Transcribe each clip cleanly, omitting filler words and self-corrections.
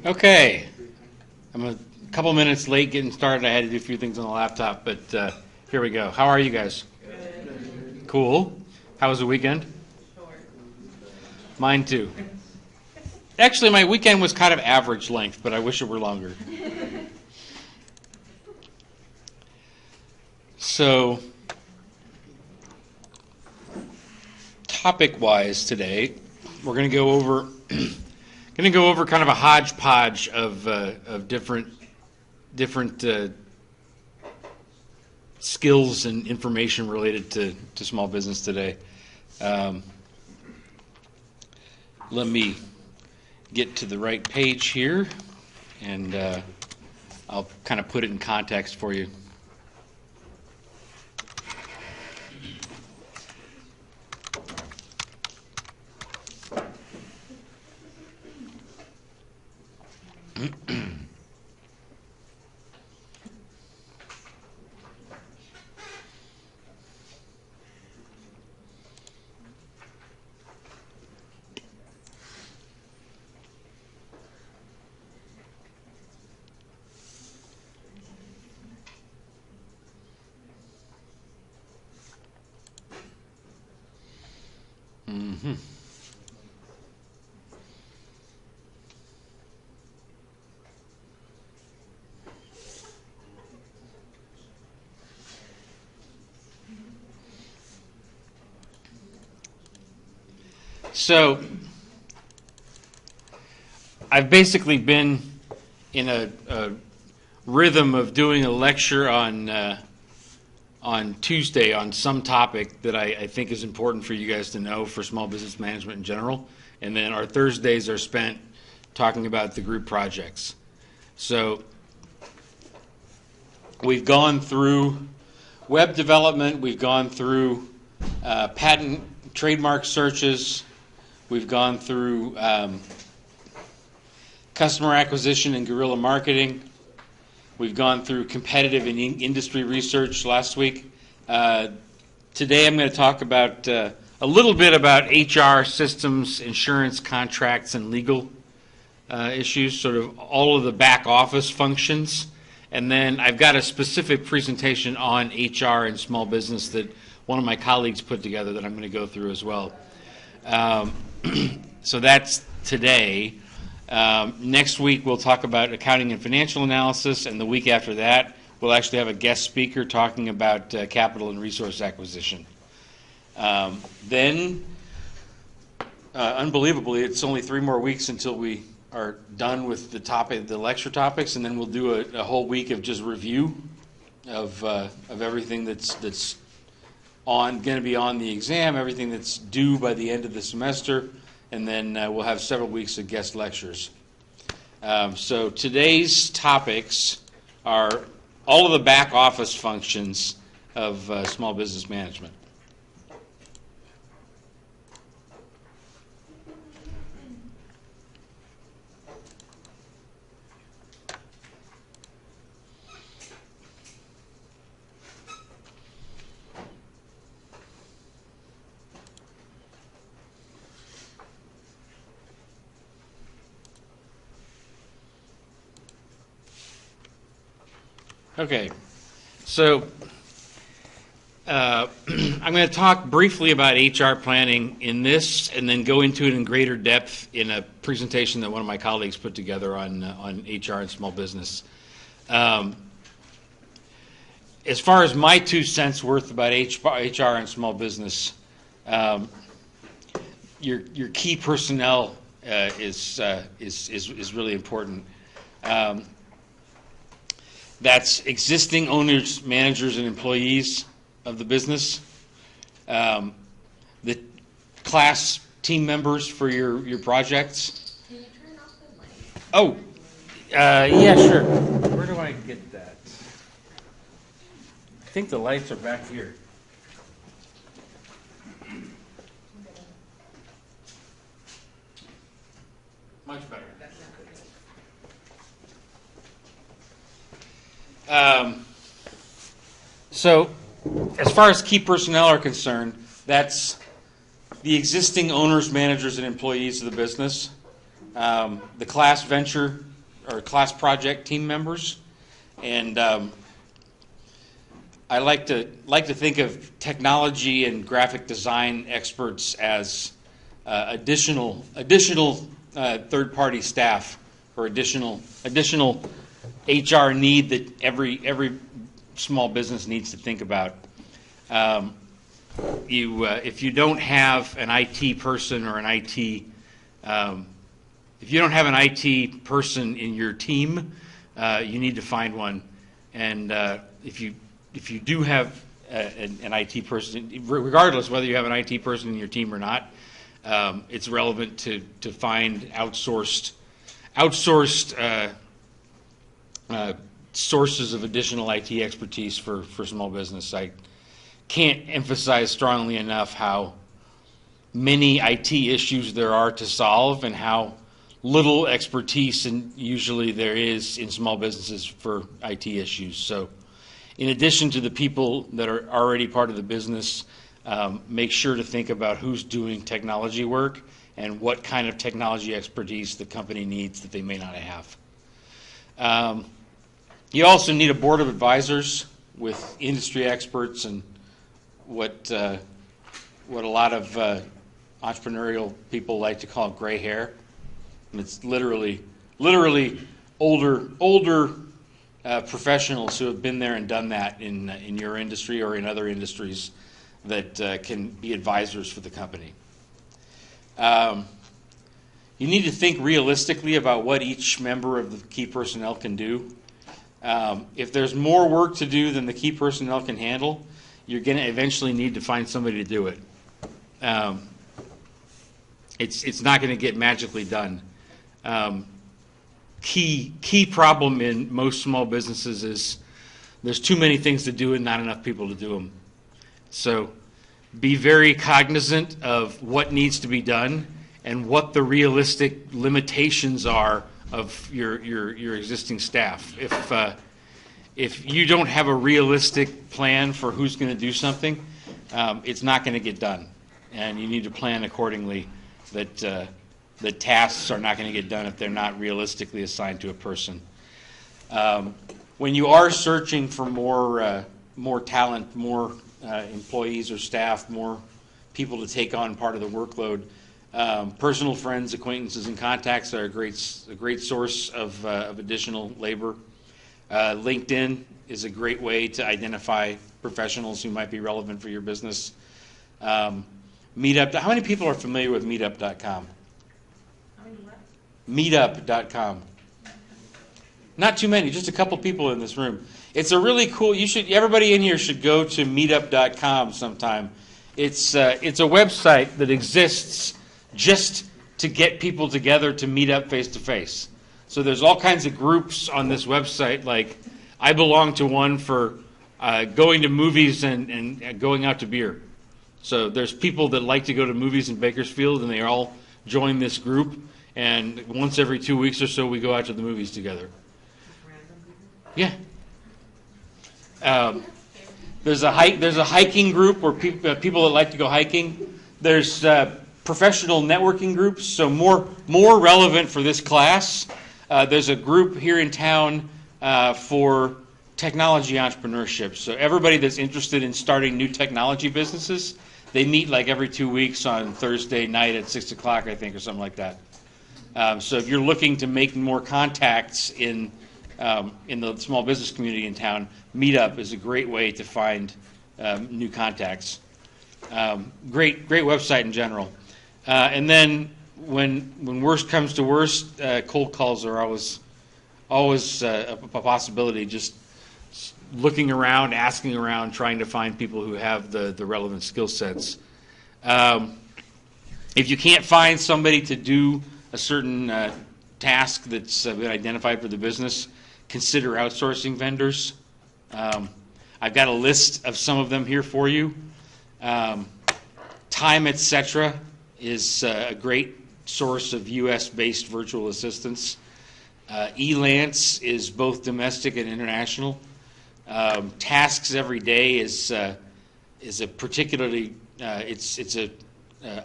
Okay, I'm a couple minutes late getting started. I had to do a few things on the laptop, but here we go. How are you guys? Good. Cool. How was the weekend? Short. Mine too. Actually, my weekend was kind of average length, but I wish it were longer. So, topic-wise today, we're going to go over kind of a hodgepodge of different skills and information related to small business today. Let me get to the right page here, and I'll kind of put it in context for you. So, I've basically been in a rhythm of doing a lecture on Tuesday on some topic that I think is important for you guys to know for small business management in general. And then our Thursdays are spent talking about the group projects. So, we've gone through web development, we've gone through patent trademark searches, we've gone through customer acquisition and guerrilla marketing. We've gone through competitive and industry research last week. Today I'm going to talk about a little bit about HR systems, insurance contracts, and legal issues, sort of all of the back office functions. And then I've got a specific presentation on HR and small business that one of my colleagues put together that I'm going to go through as well. So that's today. Next week we'll talk about accounting and financial analysis, and the week after that we'll actually have a guest speaker talking about capital and resource acquisition. Then, unbelievably, it's only 3 more weeks until we are done with the lecture topics, and then we'll do a whole week of just review of everything that's going to be on the exam, everything that's due by the end of the semester, and then we'll have several weeks of guest lectures. So today's topics are all of the back office functions of small business management. Okay, so I'm going to talk briefly about HR planning in this and then go into it in greater depth in a presentation that one of my colleagues put together on HR and small business. As far as my 2 cents worth about HR and small business, your key personnel is really important. That's existing owners, managers, and employees of the business. The class team members for your projects. Can you turn off the light? Oh, yeah, sure. Where do I get that? I think the lights are back here. Much better. So, as far as key personnel are concerned, that's the existing owners, managers, and employees of the business, the class venture or class project team members, and I like to think of technology and graphic design experts as additional third-party staff or additional HR need that every small business needs to think about. If you don't have an IT person or an IT if you don't have an IT person in your team, you need to find one. And if you do have an IT person, regardless whether you have an IT person in your team or not, it's relevant to find outsourced sources of additional IT expertise for small business. I can't emphasize strongly enough how many IT issues there are to solve and how little expertise usually there is in small businesses for IT issues. So in addition to the people that are already part of the business, make sure to think about who's doing technology work and what kind of technology expertise the company needs that they may not have. You also need a board of advisors with industry experts and what a lot of entrepreneurial people like to call gray hair. And it's literally older professionals who have been there and done that in your industry or in other industries that can be advisors for the company. You need to think realistically about what each member of the key personnel can do. If there's more work to do than the key personnel can handle, you're going to eventually need to find somebody to do it. It's not going to get magically done. Key problem in most small businesses is there's too many things to do and not enough people to do them. So be very cognizant of what needs to be done and what the realistic limitations are of your existing staff. If you don't have a realistic plan for who's going to do something, it's not going to get done, and you need to plan accordingly. That the tasks are not going to get done if they're not realistically assigned to a person. When you are searching for more talent, more employees or staff, more people to take on part of the workload, personal friends, acquaintances, and contacts are a great source of additional labor. LinkedIn is a great way to identify professionals who might be relevant for your business. Meetup. How many people are familiar with Meetup.com? Meetup.com. Not too many, just a couple people in this room. It's a really cool. Everybody in here should go to Meetup.com sometime. It's a website that exists just to get people together to meet up face to face. So there's all kinds of groups on this website. Like I belong to one for going to movies and going out to beer. So there's people that like to go to movies in Bakersfield, and they all join this group. And once every 2 weeks or so, we go out to the movies together. Yeah. There's a hiking group where people that like to go hiking. There's professional networking groups. So more relevant for this class. There's a group here in town for technology entrepreneurship. So everybody that's interested in starting new technology businesses, they meet like every 2 weeks on Thursday night at 6 o'clock, I think, or something like that. So if you're looking to make more contacts in the small business community in town, Meetup is a great way to find new contacts. Great website in general. And then when worst comes to worst, cold calls are always a possibility. Just looking around, asking around, trying to find people who have the relevant skill sets. If you can't find somebody to do a certain task that's been identified for the business, consider outsourcing vendors. I've got a list of some of them here for you. Time, etc. is a great source of U.S.-based virtual assistants. Elance is both domestic and international. Tasks Every Day is a particularly it's a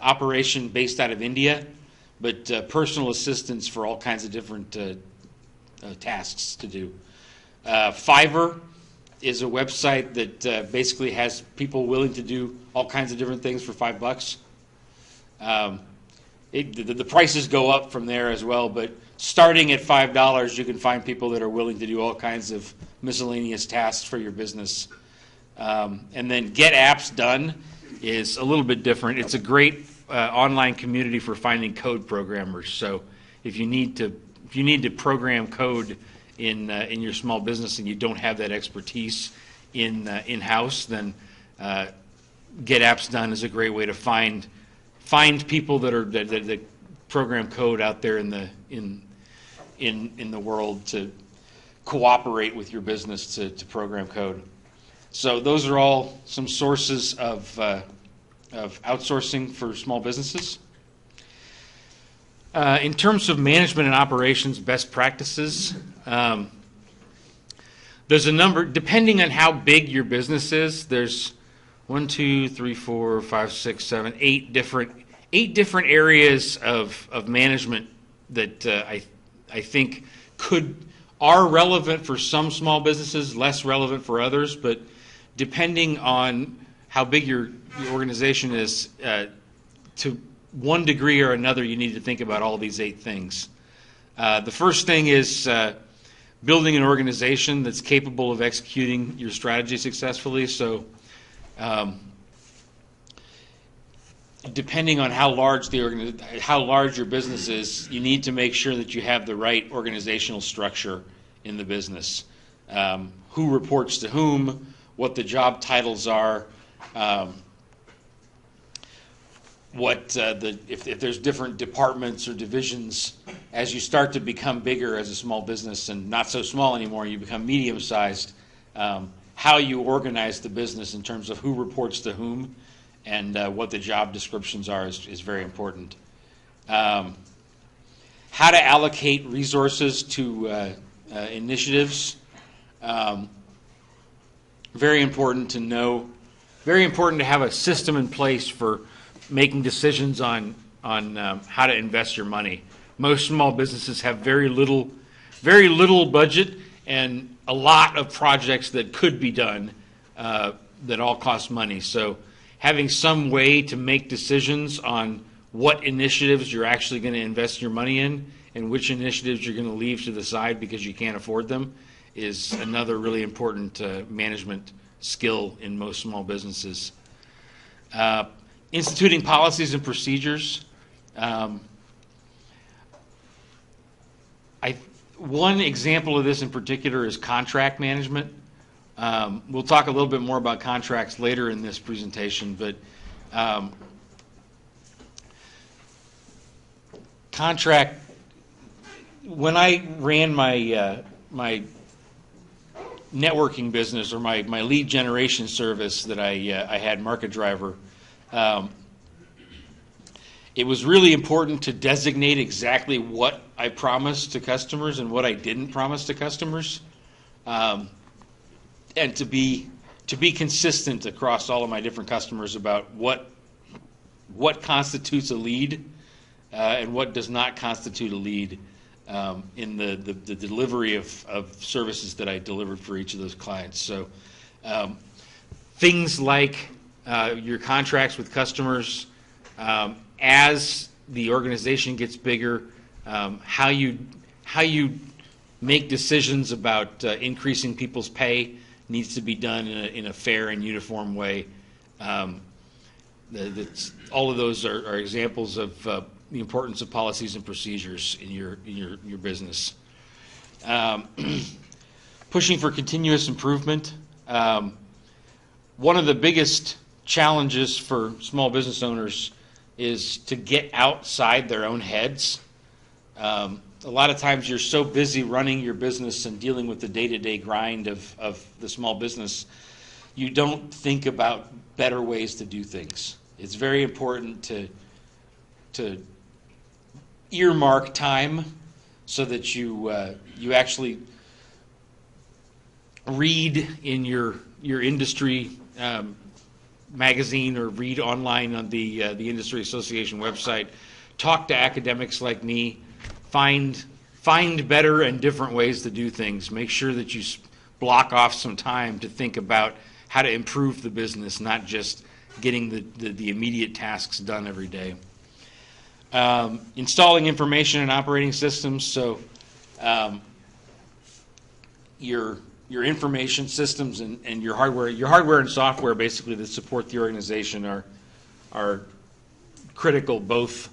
operation based out of India, but personal assistance for all kinds of different tasks to do. Fiverr is a website that basically has people willing to do all kinds of different things for $5. The prices go up from there as well, but starting at $5, you can find people that are willing to do all kinds of miscellaneous tasks for your business. And then Get Apps Done is a little bit different. It's a great online community for finding code programmers. So if you need to program code in your small business and you don't have that expertise in-house, then Get Apps Done is a great way to find people that program code out there in the world to cooperate with your business to program code. So those are all some sources of outsourcing for small businesses. In terms of management and operations best practices, there's a number, depending on how big your business is, there's 8 different areas of management that I think are relevant for some small businesses, less relevant for others, but depending on how big your organization is, to one degree or another, you need to think about all these 8 things. The first thing is building an organization that's capable of executing your strategy successfully. So depending on how large your business is, you need to make sure that you have the right organizational structure in the business. Who reports to whom, what the job titles are, if there's different departments or divisions. As you start to become bigger as a small business and not so small anymore, you become medium-sized, how you organize the business in terms of who reports to whom and what the job descriptions are is very important. How to allocate resources to initiatives. Very important to know. Very important to have a system in place for making decisions on how to invest your money. Most small businesses have very little budget and a lot of projects that could be done that all cost money. So having some way to make decisions on what initiatives you're actually going to invest your money in and which initiatives you're going to leave to the side because you can't afford them is another really important management skill in most small businesses. Instituting policies and procedures. One example of this in particular is contract management. We'll talk a little bit more about contracts later in this presentation, but contract. When I ran my my networking business or my lead generation service that I had, Market Driver, it was really important to designate exactly what I promised to customers and what I didn't promise to customers, and to be consistent across all of my different customers about what constitutes a lead and what does not constitute a lead in the delivery of services that I delivered for each of those clients. So things like your contracts with customers, as the organization gets bigger, how you make decisions about increasing people's pay needs to be done in a fair and uniform way. All of those are examples of the importance of policies and procedures in your business. Pushing for continuous improvement. One of the biggest challenges for small business owners is to get outside their own heads. A lot of times you're so busy running your business and dealing with the day-to-day grind of the small business, you don't think about better ways to do things. It's very important to earmark time so that you actually read in your industry magazine or read online on the Industry Association website. Talk to academics like me. Find find better and different ways to do things. Make sure that you block off some time to think about how to improve the business, not just getting the immediate tasks done every day. Installing information and operating systems. So your information systems and your hardware and software basically that support the organization are critical, both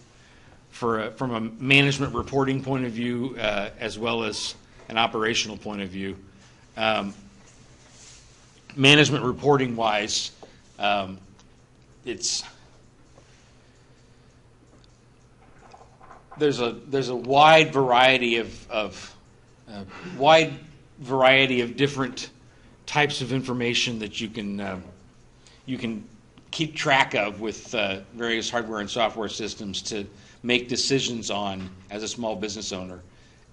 from a management reporting point of view as well as an operational point of view. Management reporting wise, there's a wide variety of different types of information that you can keep track of with various hardware and software systems to make decisions on as a small business owner.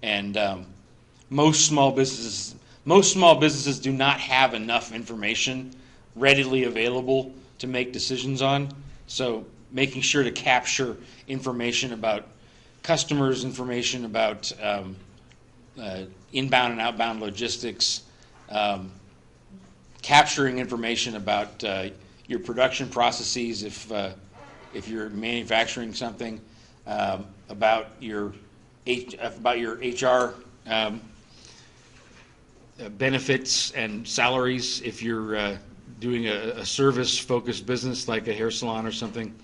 And most small businesses do not have enough information readily available to make decisions on. So making sure to capture information about customers, information about inbound and outbound logistics, capturing information about your production processes if you're manufacturing something, about your HR benefits and salaries if you're doing a service-focused business like a hair salon or something.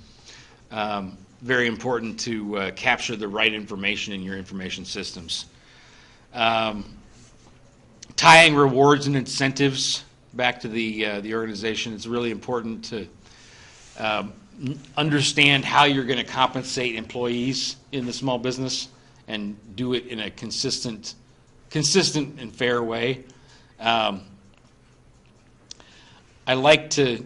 Very important to capture the right information in your information systems. Tying rewards and incentives back to the organization. It's really important to understand how you're going to compensate employees in the small business and do it in a consistent and fair way. I like to,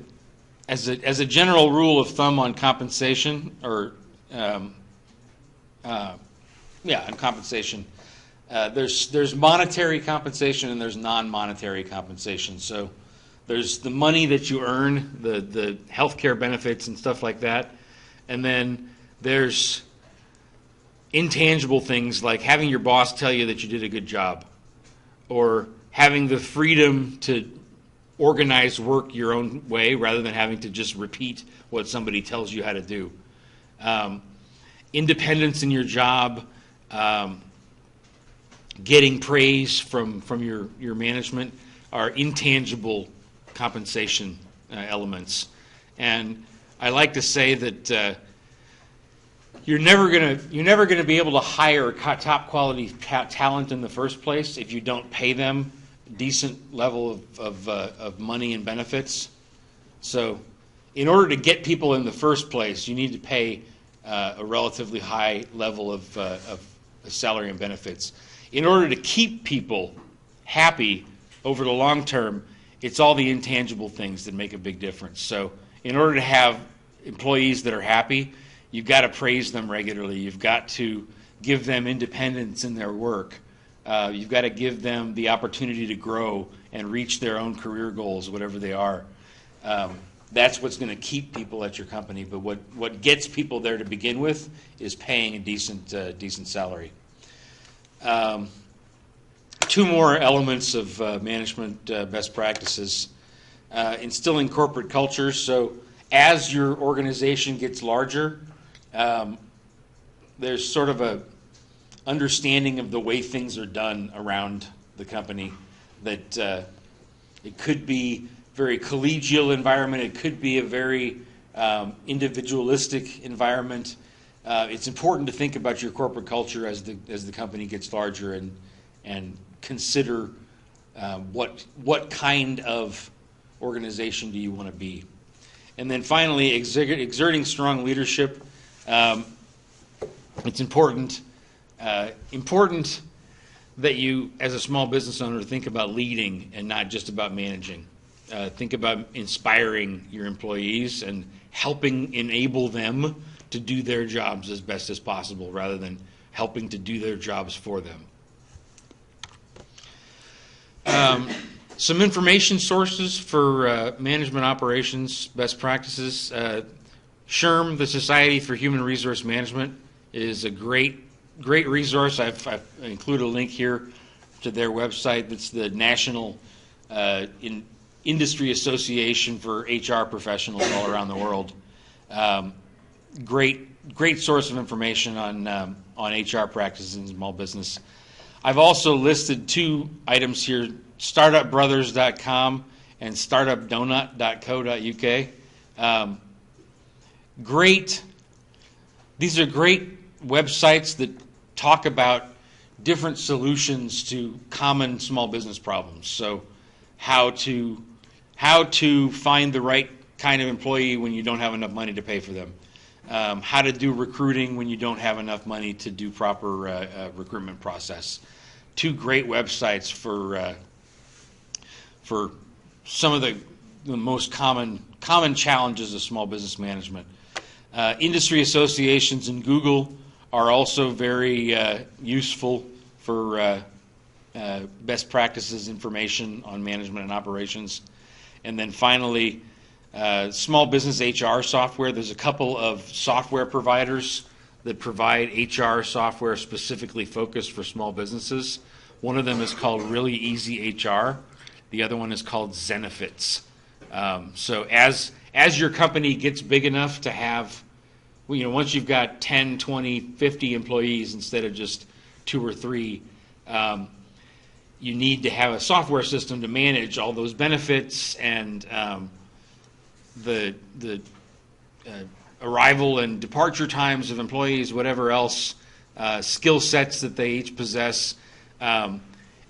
as a general rule of thumb on compensation, on compensation, there's monetary compensation and there's non-monetary compensation. So there's the money that you earn, the healthcare benefits and stuff like that, and then there's intangible things like having your boss tell you that you did a good job, or having the freedom to organize work your own way rather than having to just repeat what somebody tells you how to do. Independence in your job, getting praise from your management are intangible compensation elements. And I like to say that you're never gonna be able to hire top quality talent in the first place if you don't pay them a decent level of money and benefits. So in order to get people in the first place, you need to pay a relatively high level of salary and benefits. In order to keep people happy over the long term, it's all the intangible things that make a big difference. So in order to have employees that are happy, you've got to praise them regularly. You've got to give them independence in their work. You've got to give them the opportunity to grow and reach their own career goals, whatever they are. That's what's going to keep people at your company. But what gets people there to begin with is paying a decent salary. Two more elements of management best practices. Instilling corporate culture. So as your organization gets larger, there's sort of a understanding of the way things are done around the company, that it could be very collegial environment, it could be a very individualistic environment. It's important to think about your corporate culture as the company gets larger and consider what kind of organization do you want to be. And then finally, exerting strong leadership. It's important that you, as a small business owner, think about leading and not just about managing. Think about inspiring your employees and helping enable them to do their jobs as best as possible rather than helping to do their jobs for them. Some information sources for management operations best practices. SHRM, the Society for Human Resource Management, is a great great resource. I've included a link here to their website. That's the National Industry Association for HR professionals all around the world. Great source of information on HR practices in small business. I've also listed two items here, startupbrothers.com and startupdonut.co.uk. These are great websites that talk about different solutions to common small business problems. So how to find the right kind of employee when you don't have enough money to pay for them. How to do recruiting when you don't have enough money to do proper recruitment process. Two great websites for some of the most common challenges of small business management. Industry associations and Google are also very useful for best practices information on management and operations. And then finally, small business HR software. There's a couple of software providers that provide HR software specifically focused for small businesses. One of them is called Really Easy HR. The other one is called Zenefits. So as your company gets big enough to have, once you've got 10, 20, 50 employees instead of just 2 or 3, you need to have a software system to manage all those benefits and the arrival and departure times of employees, whatever else, skill sets that they each possess,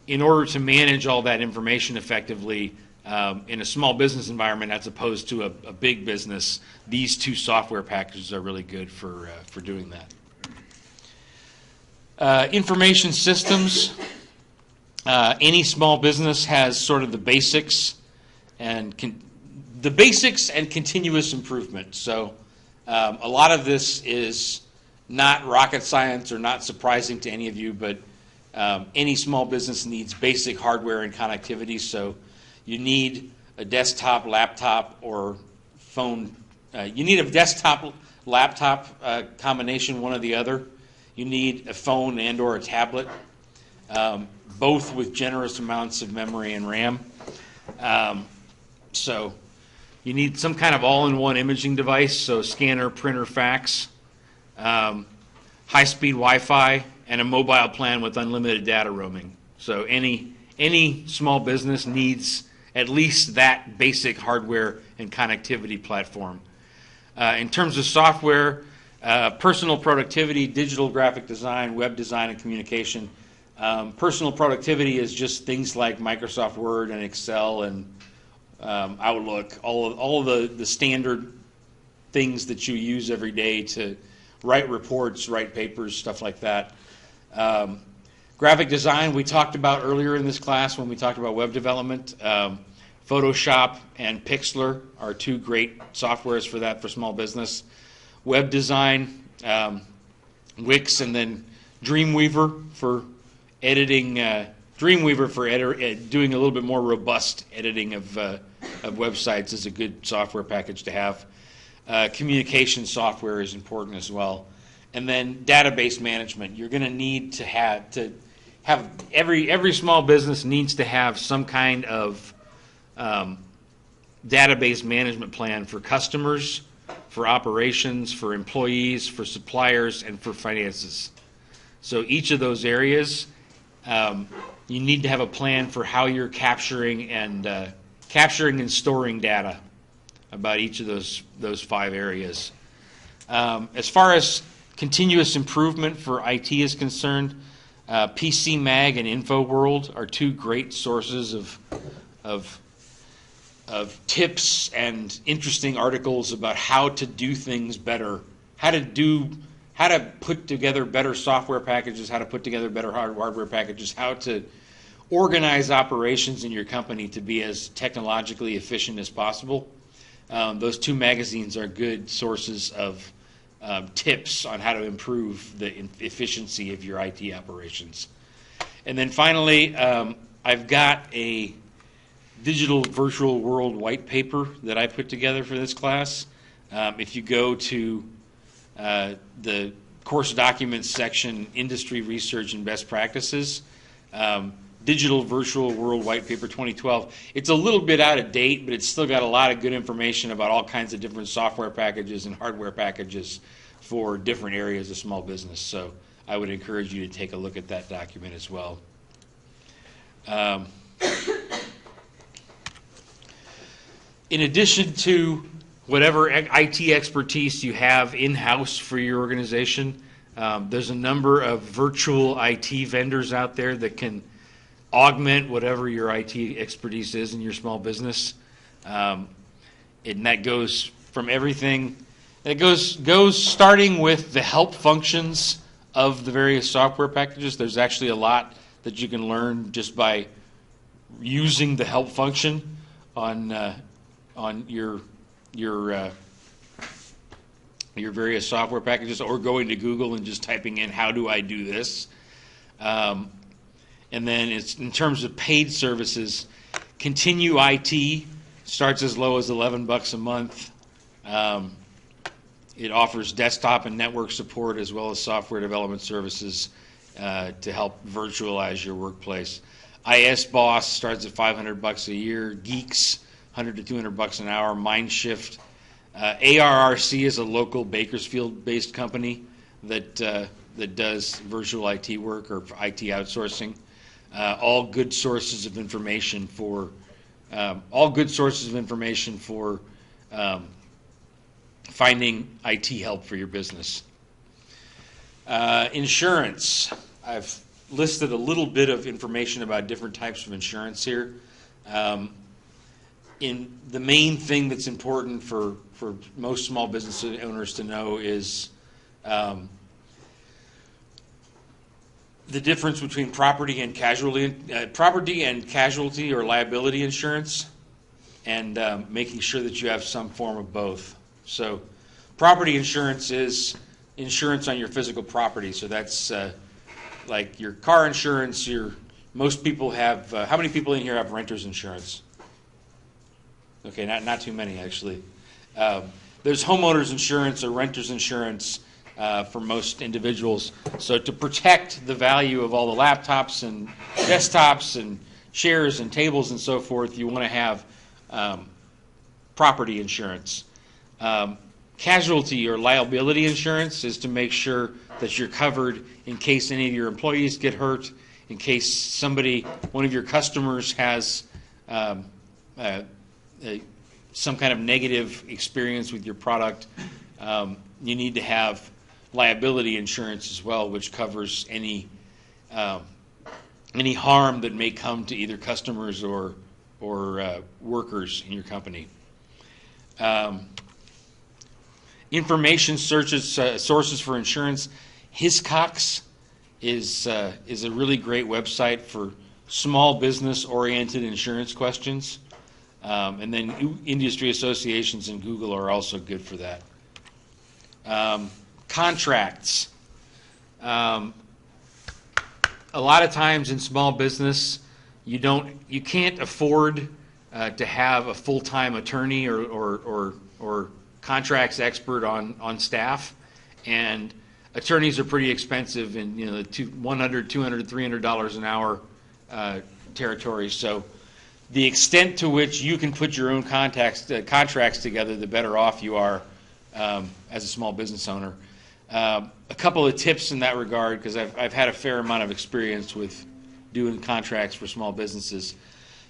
in order to manage all that information effectively in a small business environment as opposed to a big business. These two software packages are really good for doing that. Information systems. Any small business has sort of the basics and continuous improvement. So a lot of this is not rocket science or not surprising to any of you, but any small business needs basic hardware and connectivity. So you need a desktop, laptop, or phone. You need a desktop, laptop combination, one or the other. You need a phone and or a tablet, both with generous amounts of memory and RAM. So you need some kind of all-in-one imaging device, so scanner, printer, fax, high-speed Wi-Fi, and a mobile plan with unlimited data roaming. So any small business needs at least that basic hardware and connectivity platform. In terms of software, personal productivity, digital graphic design, web design, and communication. Personal productivity is just things like Microsoft Word and Excel and Outlook, all of the standard things that you use every day to write reports, write papers, stuff like that. Graphic design we talked about earlier in this class when we talked about web development. Photoshop and Pixlr are two great softwares for that for small business. Web design, Wix, and then Dreamweaver for editing. Dreamweaver for doing a little bit more robust editing of websites is a good software package to have. Communication software is important as well. And then database management. You're going to need to have every small business needs to have some kind of database management plan for customers, for operations, for employees, for suppliers, and for finances. So each of those areas, you need to have a plan for how you're capturing and storing data about each of those 5 areas. As far as continuous improvement for IT is concerned, PC Mag and InfoWorld are two great sources of tips and interesting articles about how to do things better, how to put together better software packages, how to put together better hardware packages, how to organize operations in your company to be as technologically efficient as possible. Those two magazines are good sources of tips on how to improve the efficiency of your IT operations. And then finally, I've got a digital virtual world white paper that I put together for this class. If you go to the course documents section, industry research and best practices. Digital Virtual World White Paper 2012. It's a little bit out of date, but it's still got a lot of good information about all kinds of different software packages and hardware packages for different areas of small business. So I would encourage you to take a look at that document as well. In addition to whatever IT expertise you have in-house for your organization, there's a number of virtual IT vendors out there that can augment whatever your IT expertise is in your small business. And that goes from everything. It goes starting with the help functions of the various software packages. There's actually a lot that you can learn just by using the help function on your various software packages, or going to Google and just typing in, how do I do this? And then it's in terms of paid services, Continue IT starts as low as $11 a month. It offers desktop and network support as well as software development services to help virtualize your workplace. ISBoss starts at $500 a year. Geeks, $100 to $200 an hour. Mindshift. ARRC is a local Bakersfield-based company that does virtual IT work or IT outsourcing. All good sources of information for finding IT help for your business. Insurance. I've listed a little bit of information about different types of insurance here. In the main thing that's important for most small business owners to know is the difference between property and casualty or liability insurance, and making sure that you have some form of both. So property insurance is insurance on your physical property. So that's like your car insurance. Most people have, how many people in here have renter's insurance? Okay, not too many actually. There's homeowner's insurance or renter's insurance for most individuals. So to protect the value of all the laptops and desktops and chairs and tables and so forth, you want to have property insurance. Casualty or liability insurance is to make sure that you're covered in case any of your employees get hurt, in case one of your customers has some kind of negative experience with your product. You need to have liability insurance as well, which covers any harm that may come to either customers or workers in your company. Information sources for insurance. Hiscox is a really great website for small business oriented insurance questions. And then industry associations and Google are also good for that. Contracts. A lot of times in small business, you can't afford to have a full-time attorney or contracts expert on staff, and attorneys are pretty expensive in the $100, $200, $300 an hour territory. So the extent to which you can put your own contracts together, the better off you are as a small business owner. A couple of tips in that regard, because I've had a fair amount of experience with doing contracts for small businesses.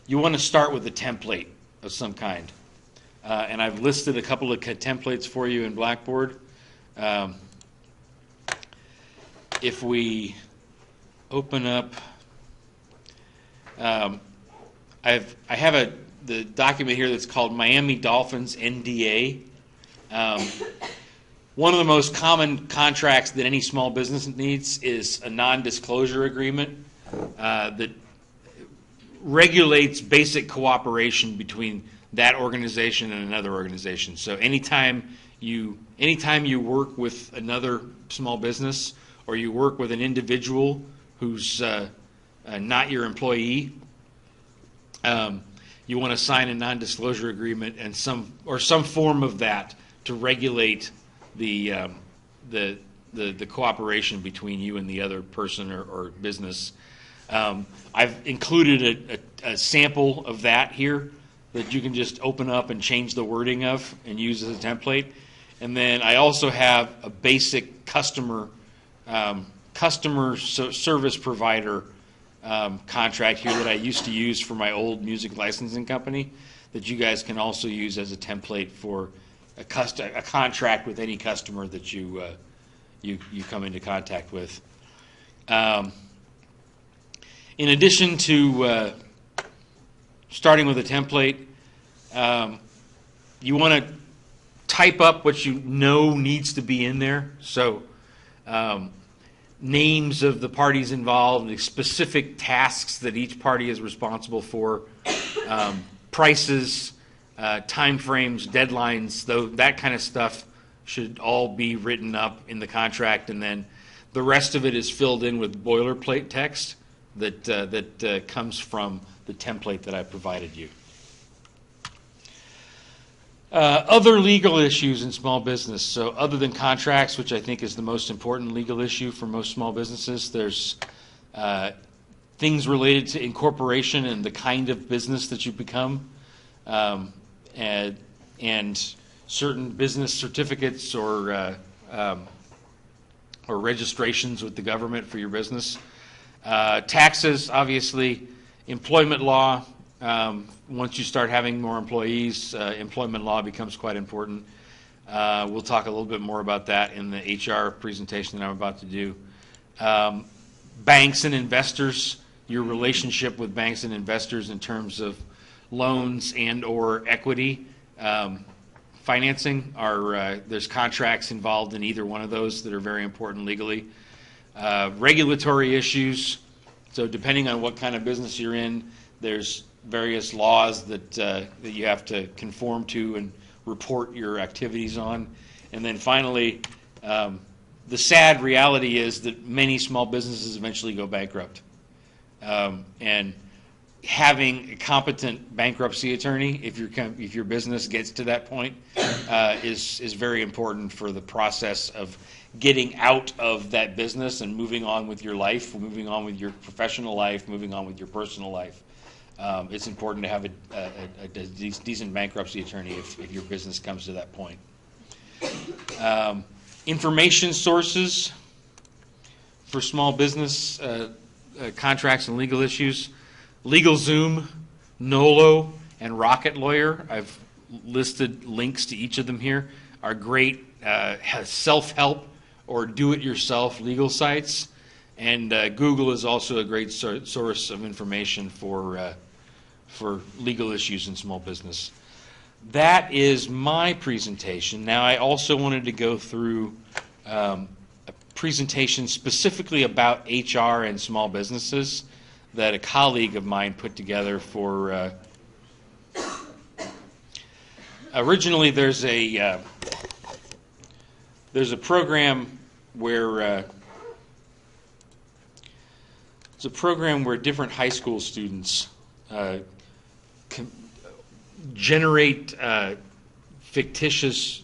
You want to start with a template of some kind. And I've listed a couple of templates for you in Blackboard. If we open up, I have the document here that's called Miami Dolphins NDA. One of the most common contracts that any small business needs is a non-disclosure agreement that regulates basic cooperation between that organization and another organization. So anytime you work with another small business, or you work with an individual who's not your employee, you want to sign a non-disclosure agreement and some form of that to regulate the the cooperation between you and the other person or business. I've included a sample of that here that you can just open up and change the wording of and use as a template. And then I also have a basic customer service provider contract here that I used to use for my old music licensing company that you guys can also use as a template for a contract with any customer that you come into contact with. In addition to starting with a template, you want to type up what you know needs to be in there. So names of the parties involved, the specific tasks that each party is responsible for, prices, time frames, deadlines, that kind of stuff should all be written up in the contract, and then the rest of it is filled in with boilerplate text that comes from the template that I provided you. Other legal issues in small business. So other than contracts, which I think is the most important legal issue for most small businesses, there's things related to incorporation and the kind of business that you become, and certain business certificates or registrations with the government for your business. Taxes, obviously, employment law. Once you start having more employees, employment law becomes quite important. We'll talk a little bit more about that in the HR presentation that I'm about to do. Banks and investors, your relationship with banks and investors in terms of loans and or equity financing. There's contracts involved in either one of those that are very important legally. Regulatory issues. So depending on what kind of business you're in, there's various laws that you have to conform to and report your activities on. And then finally, the sad reality is that many small businesses eventually go bankrupt. And having a competent bankruptcy attorney, if your business gets to that point, is very important for the process of getting out of that business and moving on with your life, moving on with your professional life, moving on with your personal life. It's important to have a decent bankruptcy attorney if your business comes to that point. Information sources for small business contracts and legal issues. LegalZoom, Nolo, and Rocket Lawyer, I've listed links to each of them here, are great self-help or do-it-yourself legal sites. And Google is also a great source of information for legal issues in small business. That is my presentation. Now, I also wanted to go through a presentation specifically about HR and small businesses that a colleague of mine put together for. Originally, there's a program where different high school students generate fictitious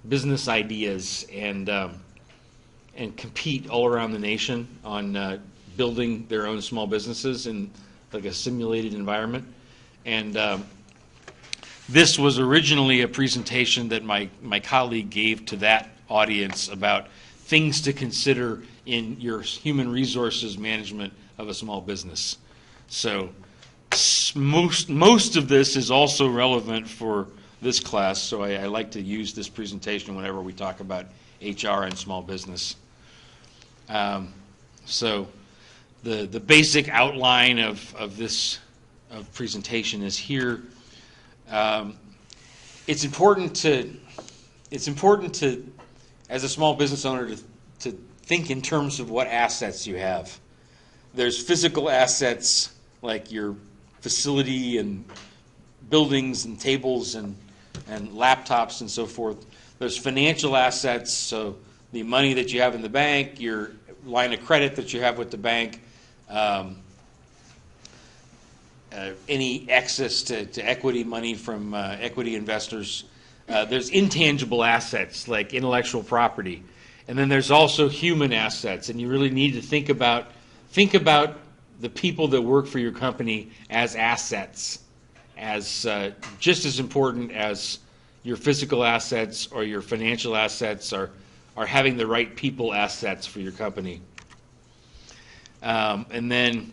business ideas and compete all around the nation on building their own small businesses in like a simulated environment. And this was originally a presentation that my colleague gave to that audience about things to consider in your human resources management of a small business. So most of this is also relevant for this class, so I like to use this presentation whenever we talk about HR and small business. So the basic outline of this presentation is here. It's important to, as a small business owner, to think in terms of what assets you have. There's physical assets like your facility and buildings and tables and laptops and so forth. There's financial assets, so the money that you have in the bank, your line of credit that you have with the bank, any access to equity money from equity investors. There's intangible assets like intellectual property. And then there's also human assets, and you really need to think about the people that work for your company as assets, as just as important as your physical assets or your financial assets are having the right people assets for your company. And then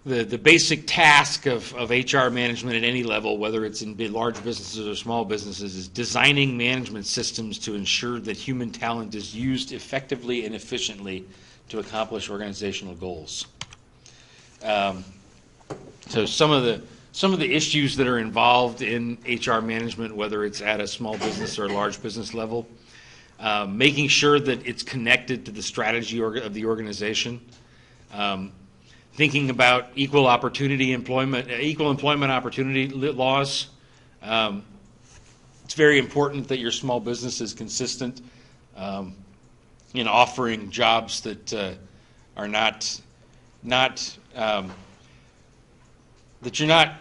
the basic task of HR management at any level, whether it's in large businesses or small businesses, is designing management systems to ensure that human talent is used effectively and efficiently to accomplish organizational goals. So some of the issues that are involved in HR management, whether it's at a small business or a large business level, making sure that it's connected to the strategy of the organization. Thinking about equal employment opportunity laws. It's very important that your small business is consistent in offering jobs that are not that you're not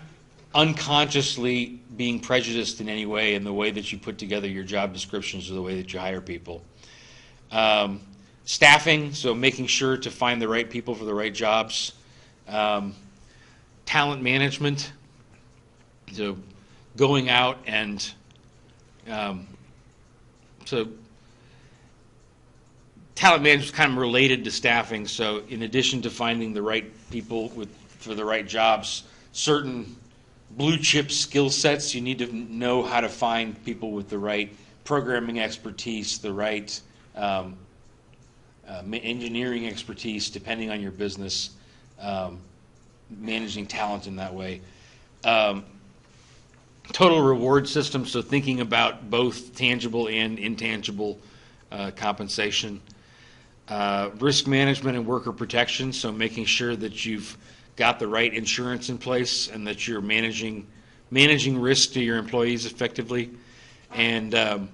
unconsciously being prejudiced in any way in the way that you put together your job descriptions or the way that you hire people. Staffing, so making sure to find the right people for the right jobs. Talent management, so going out and so talent management is kind of related to staffing. So in addition to finding the right people for the right jobs, certain blue chip skill sets, you need to know how to find people with the right programming expertise, the right engineering expertise, depending on your business, managing talent in that way. Total reward system, so thinking about both tangible and intangible compensation. Risk management and worker protection, so making sure that you've got the right insurance in place and that you're managing risk to your employees effectively. And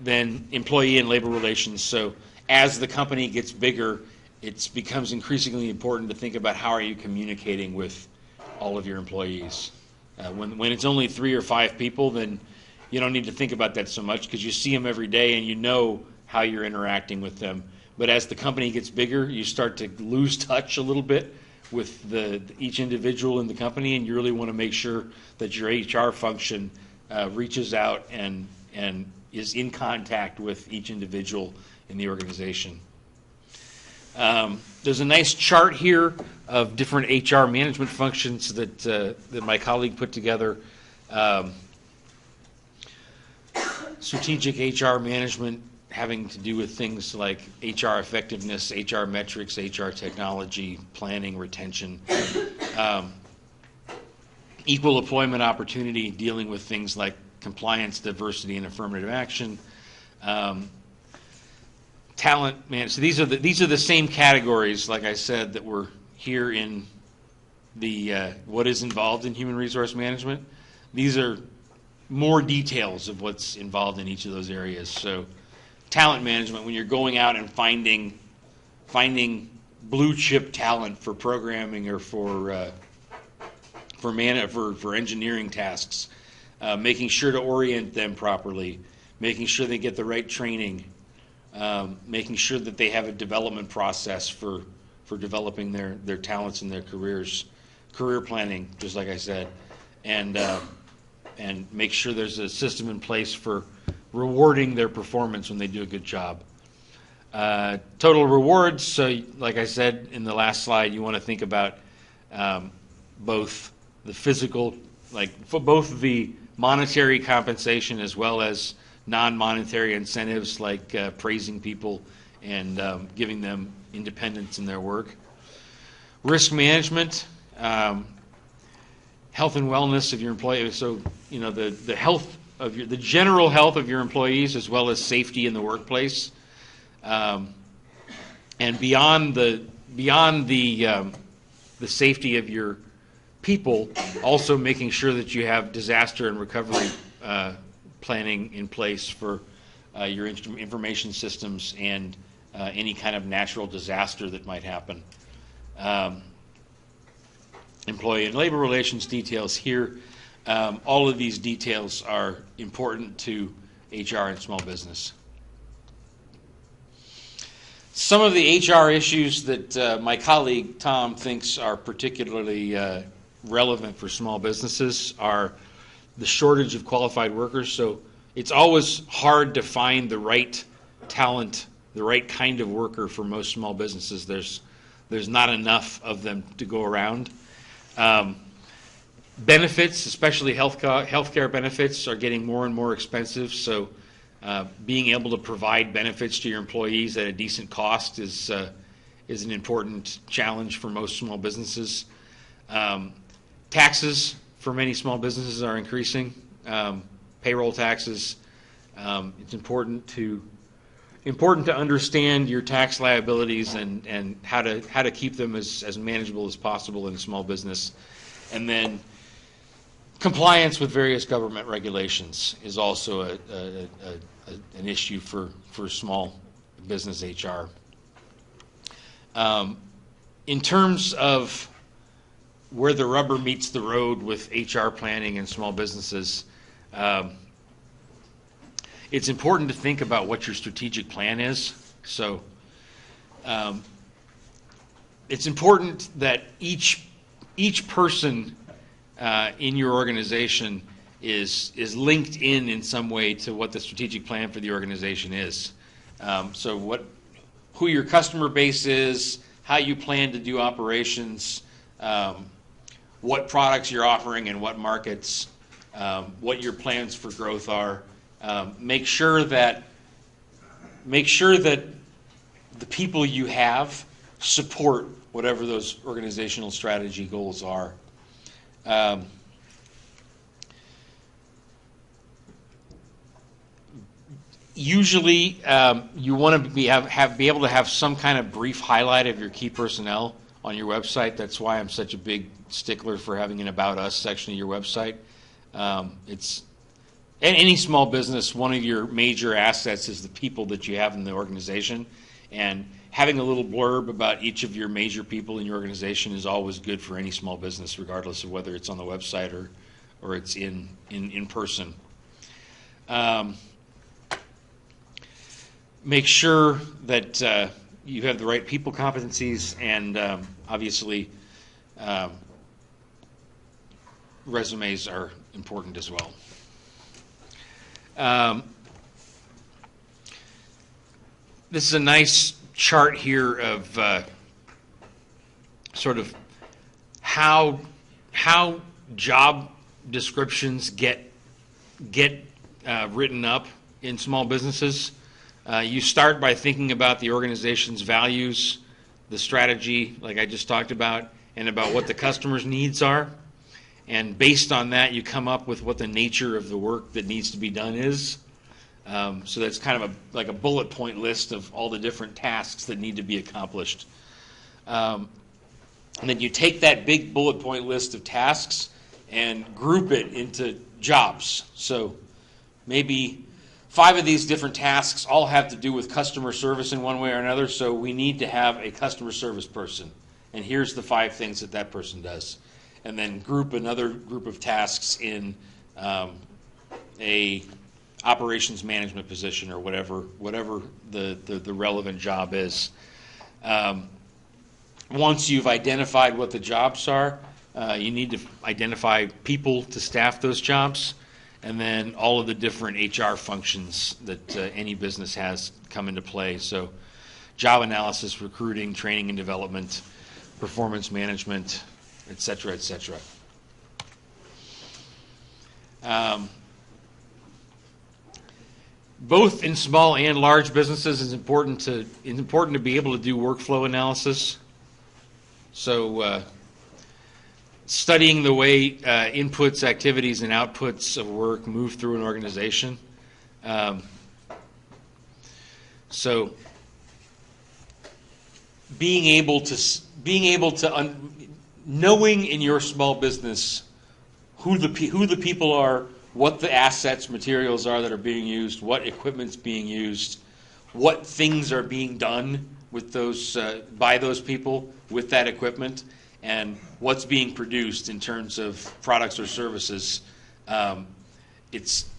then employee and labor relations, so as the company gets bigger, it becomes increasingly important to think about how are you communicating with all of your employees. When it's only 3 or 5 people, then you don't need to think about that so much because you see them every day and you know how you're interacting with them. But as the company gets bigger, you start to lose touch a little bit with each individual in the company, and you really want to make sure that your HR function reaches out and is in contact with each individual in the organization. There's a nice chart here of different HR management functions that my colleague put together. Strategic HR management having to do with things like HR effectiveness, HR metrics, HR technology, planning, retention. Equal employment opportunity, dealing with things like compliance, diversity, and affirmative action. Talent management. So these are the same categories, like I said, that were here in the what is involved in human resource management. These are more details of what's involved in each of those areas. So talent management, when you're going out and finding blue chip talent for programming or for engineering tasks, making sure to orient them properly, making sure they get the right training, making sure that they have a development process for developing their talents and their careers, career planning, just like I said, and make sure there's a system in place for rewarding their performance when they do a good job. Total rewards, so like I said in the last slide, you want to think about both the physical, like for both the monetary compensation as well as non-monetary incentives like praising people and giving them independence in their work. Risk management, health and wellness of your employees. So the health of the general health of your employees as well as safety in the workplace, and beyond the safety of your people, also making sure that you have disaster and recovery planning in place for your information systems and any kind of natural disaster that might happen. Employee and labor relations details here. All of these details are important to HR and small business. Some of the HR issues that my colleague Tom thinks are particularly relevant for small businesses are the shortage of qualified workers. So it's always hard to find the right talent, the right kind of worker for most small businesses. There's not enough of them to go around. Benefits, especially healthcare benefits, are getting more and more expensive. So being able to provide benefits to your employees at a decent cost is an important challenge for most small businesses. Taxes for many small businesses are increasing. Payroll taxes. It's important to understand your tax liabilities and how to keep them as manageable as possible in a small business. And then compliance with various government regulations is also an issue for small business HR. In terms of where the rubber meets the road with HR planning and small businesses, it's important to think about what your strategic plan is. So it's important that each person in your organization is linked in some way to what the strategic plan for the organization is. So who your customer base is, how you plan to do operations, what products you're offering in what markets, what your plans for growth are. Make sure that the people you have support whatever those organizational strategy goals are. Usually, you want to be able to have some kind of brief highlight of your key personnel on your website. That's why I'm such a big stickler for having an About Us section of your website. It's in any small business, one of your major assets is the people that you have in the organization, and having a little blurb about each of your major people in your organization is always good for any small business, regardless of whether it's on the website or it's in person. Make sure that you have the right people competencies, and obviously resumes are important as well. This is a nice chart here of sort of how job descriptions get written up in small businesses. You start by thinking about the organization's values, the strategy, like I just talked about, and about what the customer's needs are. And based on that, you come up with what the nature of the work that needs to be done is. So that's kind of like a bullet point list of all the different tasks that need to be accomplished. And then you take that big bullet point list of tasks and group it into jobs. So maybe 5 of these different tasks all have to do with customer service in one way or another, so we need to have a customer service person. And here's the 5 things that person does. And then group another group of tasks in a operations management position or whatever the relevant job is. Once you've identified what the jobs are, you need to identify people to staff those jobs, and then all of the different HR functions that any business has come into play. So job analysis, recruiting, training and development, performance management, et cetera, et cetera. Both in small and large businesses, it's important to be able to do workflow analysis. So studying the way inputs, activities, and outputs of work move through an organization. So being able to knowing in your small business who the people are, what the assets, materials are that are being used, what equipment's being used, what things are being done with those by those people with that equipment, and what's being produced in terms of products or services. It's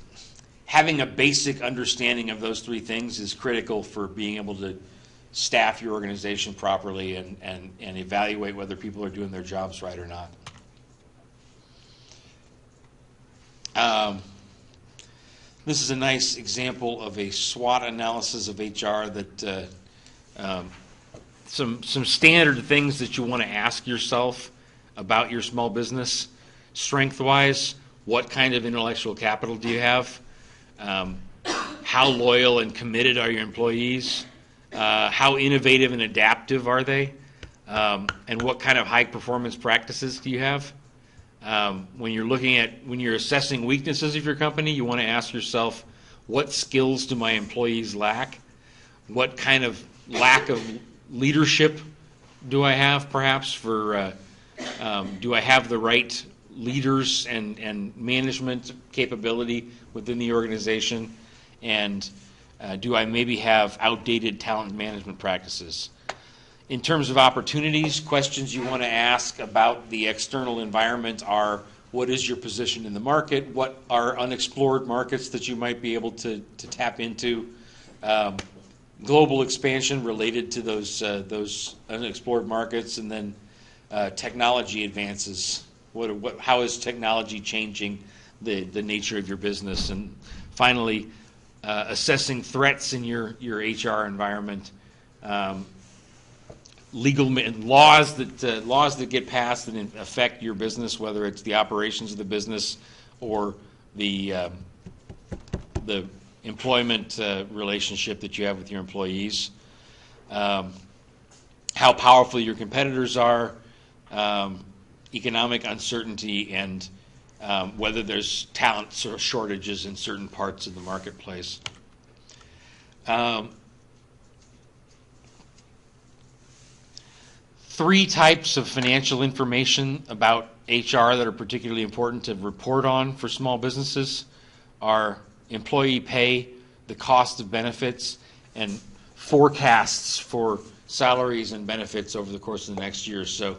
having a basic understanding of those 3 things is critical for being able to staff your organization properly and evaluate whether people are doing their jobs right or not. This is a nice example of a SWOT analysis of HR that some standard things that you want to ask yourself about your small business. Strength-wise, what kind of intellectual capital do you have? How loyal and committed are your employees? How innovative and adaptive are they? And what kind of high-performance practices do you have? When you're assessing weaknesses of your company, you want to ask yourself, what skills do my employees lack? What kind of lack of leadership do I have, perhaps, do I have the right leaders and management capability within the organization? And do I maybe have outdated talent management practices? In terms of opportunities, questions you want to ask about the external environment are, what is your position in the market? What are unexplored markets that you might be able to tap into? Global expansion related to those unexplored markets, and then technology advances. How is technology changing the nature of your business? And finally, assessing threats in your HR environment. Legal laws that get passed that affect your business, whether it's the operations of the business or the employment relationship that you have with your employees. How powerful your competitors are, economic uncertainty, and whether there's talent shortages in certain parts of the marketplace. Three types of financial information about HR that are particularly important to report on for small businesses are employee pay, the cost of benefits, and forecasts for salaries and benefits over the course of the next year. So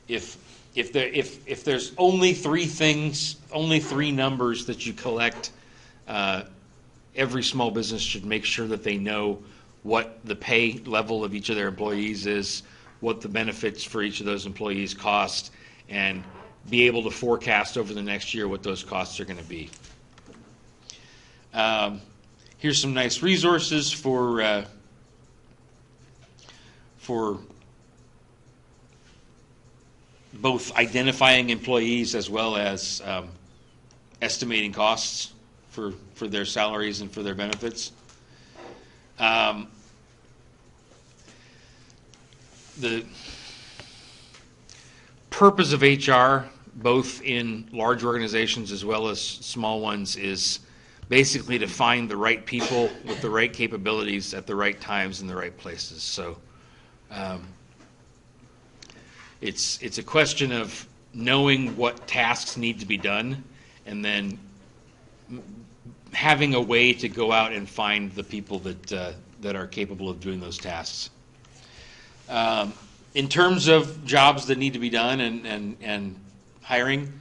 if there's only three things, only three numbers that you collect, every small business should make sure that they know what the pay level of each of their employees is, what the benefits for each of those employees cost, and be able to forecast over the next year what those costs are going to be. Here's some nice resources for both identifying employees as well as estimating costs for their salaries and for their benefits. The purpose of HR, both in large organizations as well as small ones, is basically to find the right people with the right capabilities at the right times in the right places. So it's a question of knowing what tasks need to be done and then having a way to go out and find the people that are capable of doing those tasks. In terms of jobs that need to be done and hiring,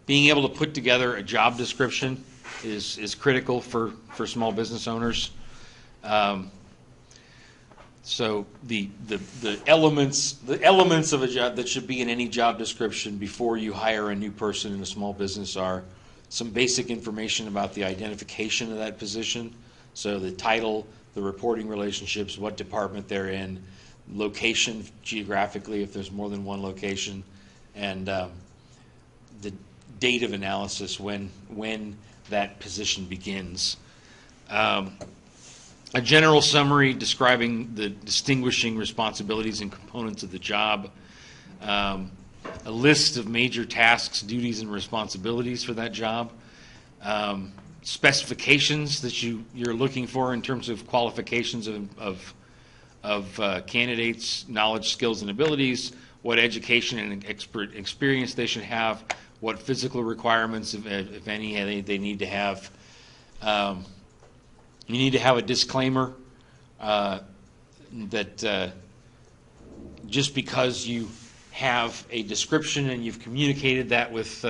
being able to put together a job description is critical for small business owners. So the elements of a job that should be in any job description before you hire a new person in a small business are some basic information about the identification of that position. So the title, the reporting relationships, what department they're in, location geographically if there's more than one location, and the date of analysis when that position begins. A general summary describing the distinguishing responsibilities and components of the job. A list of major tasks, duties, and responsibilities for that job. Specifications that you're looking for in terms of qualifications of candidates, knowledge, skills, and abilities, what education and experience they should have, what physical requirements, if any, they need to have. You need to have a disclaimer that just because you have a description and you've communicated that with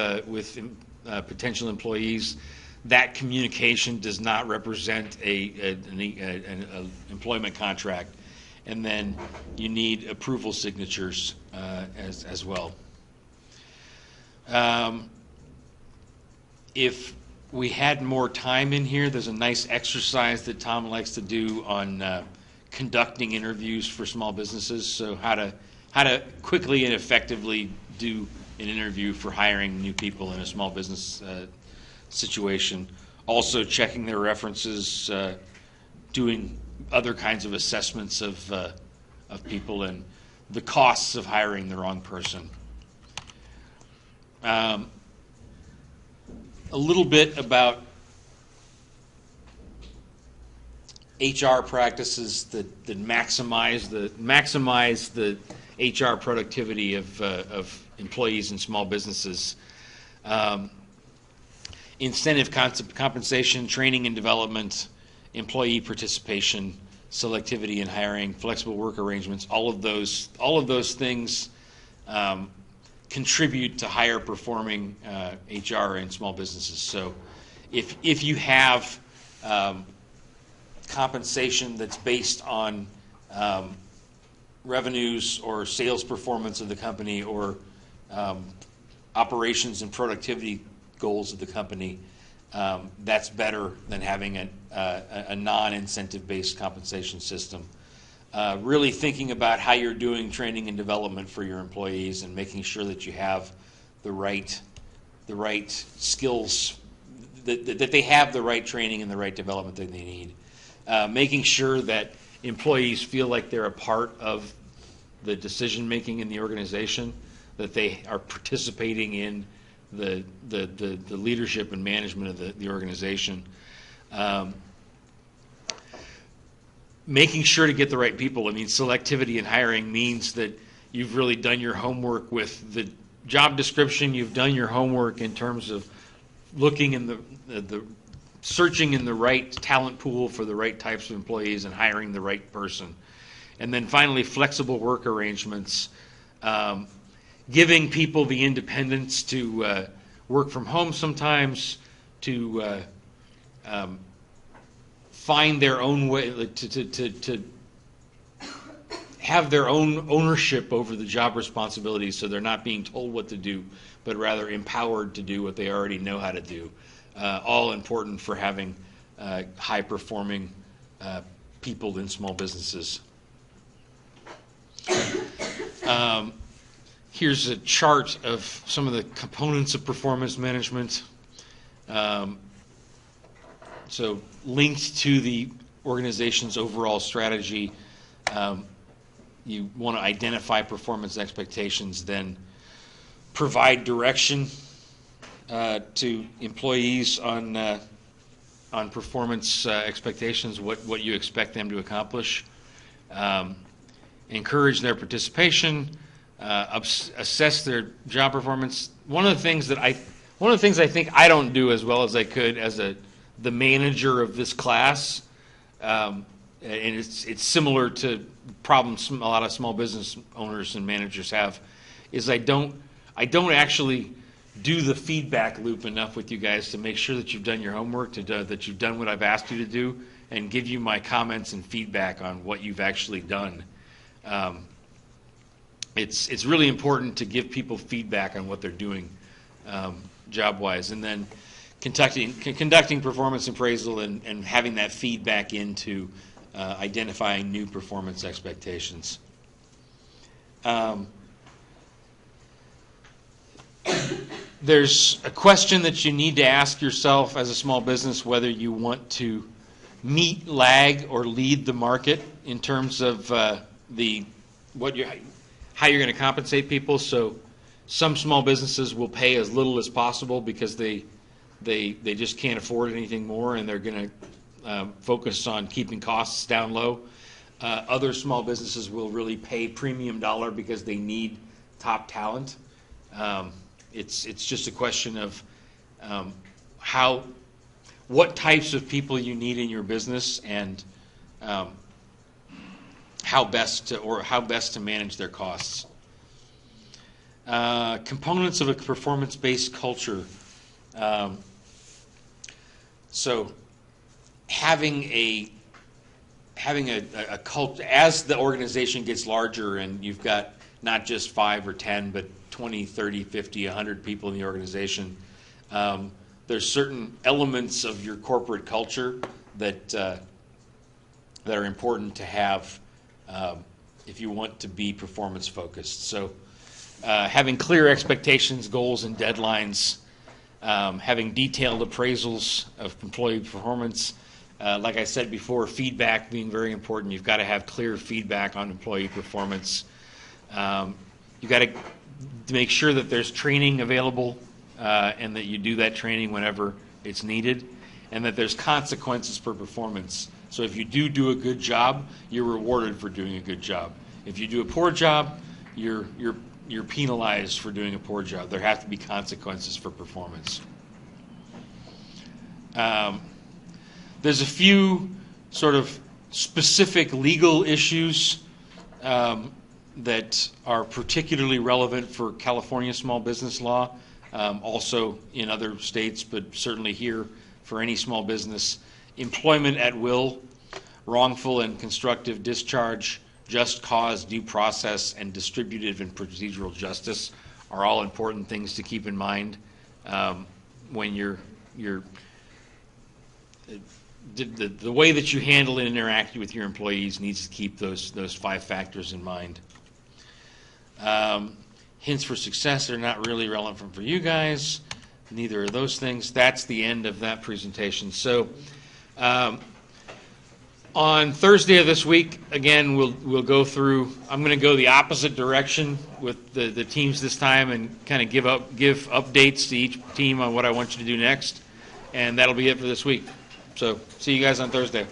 potential employees, that communication does not represent an employment contract. And then you need approval signatures as well. If we had more time in here, there's a nice exercise that Tom likes to do on conducting interviews for small businesses. So how to quickly and effectively do an interview for hiring new people in a small business situation. Also checking their references, doing other kinds of assessments of people, and the costs of hiring the wrong person. A little bit about HR practices that maximize the HR productivity of employees in small businesses. Incentive compensation, training and development, employee participation, selectivity in hiring, flexible work arrangements. All of those things contribute to higher performing HR in small businesses. So if you have compensation that's based on revenues or sales performance of the company, or operations and productivity goals of the company, that's better than having a non-incentive based compensation system. Really thinking about how you're doing training and development for your employees, and making sure that you have the right skills, that they have the right training and the right development that they need. Making sure that employees feel like they're a part of the decision making in the organization, that they are participating in the leadership and management of the organization. Making sure to get the right people. I mean, selectivity in hiring means that you've really done your homework with the job description. You've done your homework in terms of looking in the searching in the right talent pool for the right types of employees and hiring the right person. And then finally, flexible work arrangements. Giving people the independence to work from home sometimes, to find their own way, to have their own ownership over the job responsibilities, so they're not being told what to do, but rather empowered to do what they already know how to do. All important for having high-performing people in small businesses. Here's a chart of some of the components of performance management. So linked to the organization's overall strategy, you want to identify performance expectations, then provide direction to employees on performance expectations, what you expect them to accomplish. Encourage their participation. Assess their job performance. One of the things I think I don't do as well as I could as the manager of this class, and it's similar to problems a lot of small business owners and managers have, is I don't actually do the feedback loop enough with you guys to make sure that you've done your homework, that you've done what I've asked you to do, and give you my comments and feedback on what you've actually done. It's really important to give people feedback on what they're doing job-wise, and then conducting performance appraisal and having that feedback into identifying new performance expectations. There's a question that you need to ask yourself as a small business, whether you want to meet, lag, or lead the market in terms of how you're going to compensate people. So some small businesses will pay as little as possible because they just can't afford anything more, and they're going to focus on keeping costs down low. Other small businesses will really pay premium dollar because they need top talent. It's just a question of what types of people you need in your business, and how best to manage their costs. Components of a performance-based culture. So having a cult, as the organization gets larger and you've got not just 5 or 10, but 20, 30, 50, 100 people in the organization, there's certain elements of your corporate culture that are important to have if you want to be performance focused. So having clear expectations, goals, and deadlines, having detailed appraisals of employee performance. Like I said before, feedback being very important. You've got to have clear feedback on employee performance. You've got to make sure that there's training available and that you do that training whenever it's needed, and that there's consequences for performance. So if you do a good job, you're rewarded for doing a good job. If you do a poor job, you're penalized for doing a poor job. There have to be consequences for performance. There's a few sort of specific legal issues that are particularly relevant for California small business law, also in other states, but certainly here for any small business. Employment at will, wrongful and constructive discharge, just cause, due process, and distributive and procedural justice are all important things to keep in mind when the way that you handle and interact with your employees needs to keep those 5 factors in mind. Hints for success are not really relevant for you guys. Neither are those things. That's the end of that presentation. So on Thursday of this week, again, we'll go through. I'm going to go the opposite direction with the teams this time and kind of give updates to each team on what I want you to do next. And that'll be it for this week. So see you guys on Thursday.